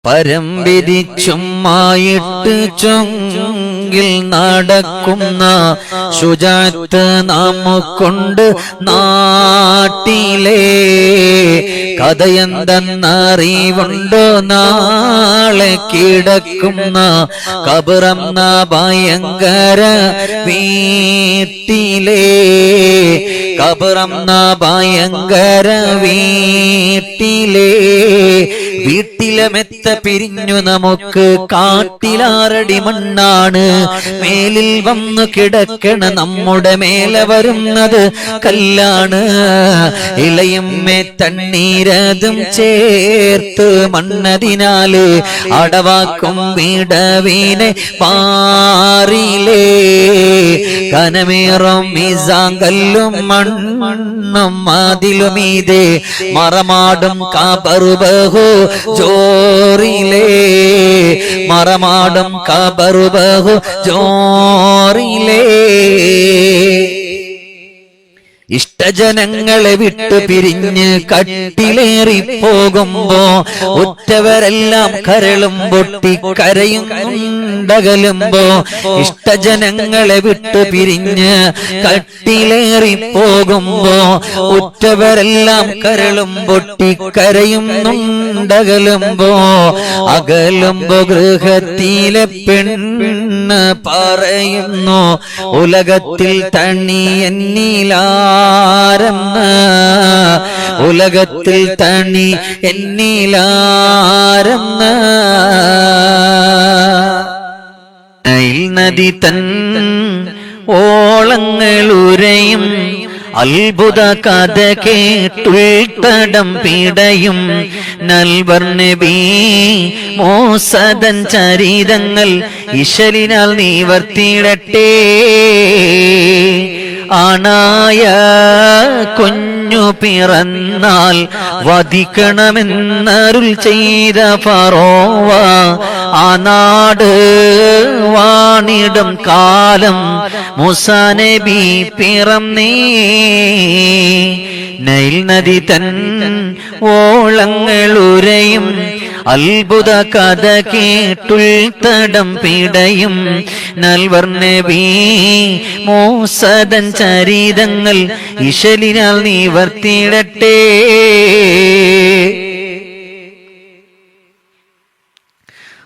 പരം വിധിച്ചുമായിട്ട് ചൊങ്കിൽ നടക്കുന്ന ശുചാത്ത് നമുക്കുണ്ട് നാട്ടിലെ. കഥയെന്തെന്നറിവുണ്ടോ നാളെ കിടക്കുന്ന കബറെന്ന ഭയങ്കര വീട്ടിലെ. കബറെന്ന ഭയങ്കര വീട്ടിലെ. വീട്ടിലെ മെത്ത പിരിഞ്ഞു നമുക്ക് കാട്ടിലാറടി മണ്ണാണ്. മേലിൽ വന്നു കിടക്കണ നമ്മുടെ മേലെ വരുന്നത് കല്ലാണ്. ഇളയമ്മേ തണ്ണീരതും ചേർത്ത് മണ്ണതിനാല് അടവാക്കും വിടവിനെ പാറിലേ. കനമേറും മീസാങ്കല്ലും മണ്ണും അതിലുമീതെ മറമാടും കബറുബഹു ജോറിലേ. മറമാടും കബറുബഹു ജോറിലേ. ഇഷ്ടജനങ്ങളെ വിട്ടു പിരിഞ്ഞ് കട്ടിലേറി പോകുമ്പോ ഉറ്റവരെല്ലാം കരളും പൊട്ടി കരയുണ്ടകലുമ്പോ. ഇഷ്ടജനങ്ങളെ വിട്ടു പിരിഞ്ഞ് കട്ടിലേറി പോകുമ്പോ ഉറ്റവരെല്ലാം കരളും പൊട്ടി കരയുന്നുണ്ടകലുമ്പോ. അകലുമ്പോ ഗൃഹത്തിലെ പെണ്ണ് പറയുന്നു ഉലകത്തിൽ തണി എന്നിലാ. ഉലകത്തിൽ തണി എന്നിലാരെന്ന്. നൈൽ നദി തൻ ഓളങ്ങളുരയും അത്ഭുത കഥ കേട്ടുൾത്തടം പിടയും. നൽവർ നബി മോസദൻ ചരിതങ്ങൾ ഇശലിനാൽ നിവർത്തിയിടട്ടെ. ആണായ കുഞ്ഞു പിറന്നാൽ വധിക്കണമെന്നരുൾ ചെയ്ത ഫറോവ ആ നാട് വാണിടും കാലം മൂസാ നബി പിറന്നേ. നൈൽ നദി തൻ ഓളങ്ങളുരയും അത്ഭുത കഥ കേട്ടുൾത്തടം പിടയും. നൽവർ നബി മൂസദൻ ചരിതങ്ങൾ ഇശലിനാൽ നിവർത്തിയിടട്ടെ.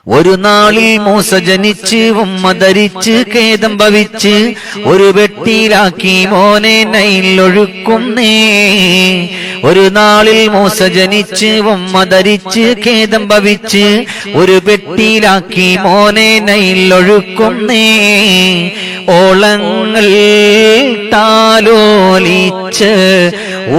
ഒരു നാളിൽ മൂസ ജനിച്ച് ഉമ്മ ധരിച്ച് ഖേദം ഭവിച്ച് ഒരു വെട്ടിയിലാക്കി മോനെ നൈലൊഴുക്കുന്നേ. ഒരു നാളിൽ മൂസ ജനിച്ച് ഉമ്മ ധരിച്ച് ഖേദം ഭവിച്ച് ഒരു വെട്ടിയിലാക്കി മോനെ നൈലൊഴുക്കുന്നേ. ഓളങ്ങൾ താലോലിച്ച്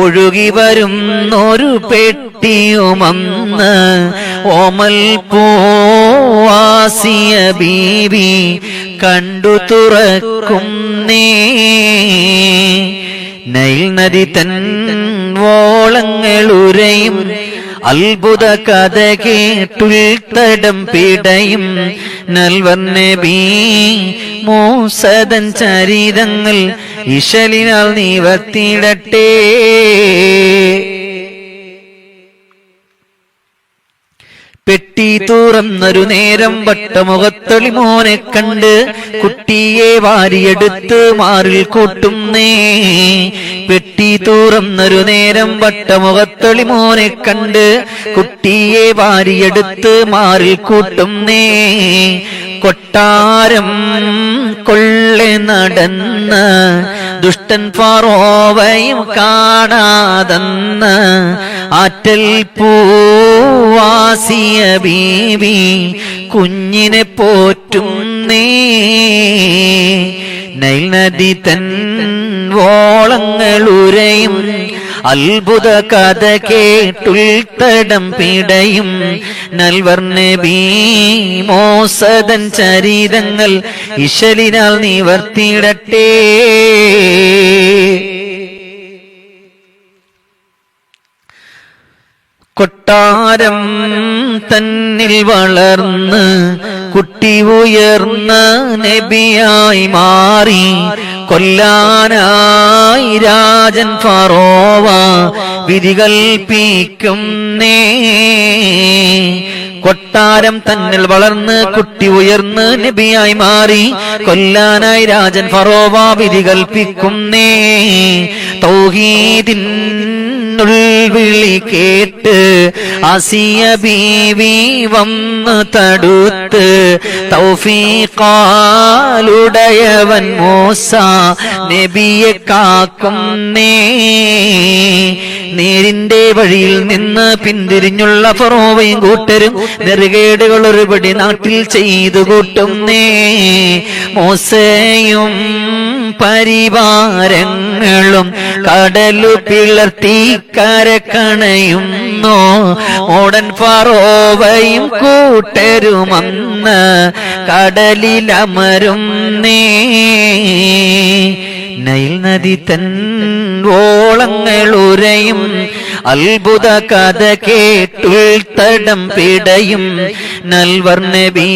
ഒഴുകി വരുന്നൊരു പെട്ടിയുമന്ന് ഓമൽ പൂവാസിയ ബീവി കണ്ടു തുറക്കുന്നേ. നൈൽ നദി തൻ ഓളങ്ങളുരയും അത്ഭുത കഥ കേട്ടുൾത്തടം പിടയും. നൽവർ നബി മൂസദൻ ചരിതങ്ങൾ ഇശലിനാൽ നിവർത്തിയിടട്ടെ. പെട്ടി തുറന്നൊരു നേരം വട്ടമുഖത്തൊളി മോനെ കണ്ട് കുട്ടിയെ വാരിയെടുത്ത് മാറിൽ കൂട്ടുന്നേ. പെട്ടി തുറന്നൊരു നേരം വട്ടമുഖത്തൊളി മോനെ കണ്ട് കുട്ടിയെ വാരിയെടുത്ത് മാറിൽ കൂട്ടുന്നേ. കൊട്ടാരം കൊള്ളെ നടന്ന് ദുഷ്ടൻ ഫറോവയും കാണാതെന്ന് ആറ്റൽ പൂവാസിയ ബീവി കുഞ്ഞിനെ പോറ്റുന്നേ. നൈൽ നദി തൻ ഓളങ്ങളുരയും അത്ഭുത കഥ കേട്ടുൾത്തടം പിടയും. നൽവർ നബി മോസദൻ ചരിതങ്ങൾ ഇശലിനാൽ നിവർത്തിയിടട്ടെ. കൊട്ടാരം തന്നിൽ വളർന്ന് കുട്ടി ഉയർന്ന നബിയായി മാറി. കൊല്ലാനായി രാജൻ ഫറോവ വിധി കൽപ്പിക്കുന്നേ. കൊട്ടാരം തന്നിൽ വളർന്ന് കുട്ടി ഉയർന്ന് നബിയായി മാറി കൊല്ലാനായി രാജൻ ഫറോവ വിധി കൽപ്പിക്കുന്നേ തൗഹീദിൻ വിളി കേട്ട് ആസിയ ബീവി വന്ന് തടുത്ത് തൗഫീഖാലുടയവൻ മൂസ നബിയെ കാക്കുന്നേ നേരിന്റെ വഴിയിൽ നിന്ന് പിന്തിരിഞ്ഞുള്ള ഫറോവയും കൂട്ടരും നെറുകേടുകൾ ഒരുപടി നാട്ടിൽ ചെയ്തു കൂട്ടുന്നേ മൂസയും പരിവാരങ്ങളും കടലു പിളർത്തി കരക്കണയുന്നു ഓടൻ ഫറോവയും കൂട്ടരുമന്ന് കടലിലമരുന്നേ നൈൽ നദി തൻ ഓളങ്ങളുരയും അത്ഭുത കഥ കേട്ടുൾത്തടം പിടയും നൽവർ നബി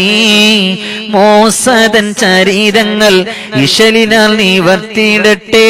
മോസദൻ ചരിതങ്ങൾ ഇശലിനാൽ നിവർത്തിയിടട്ടെ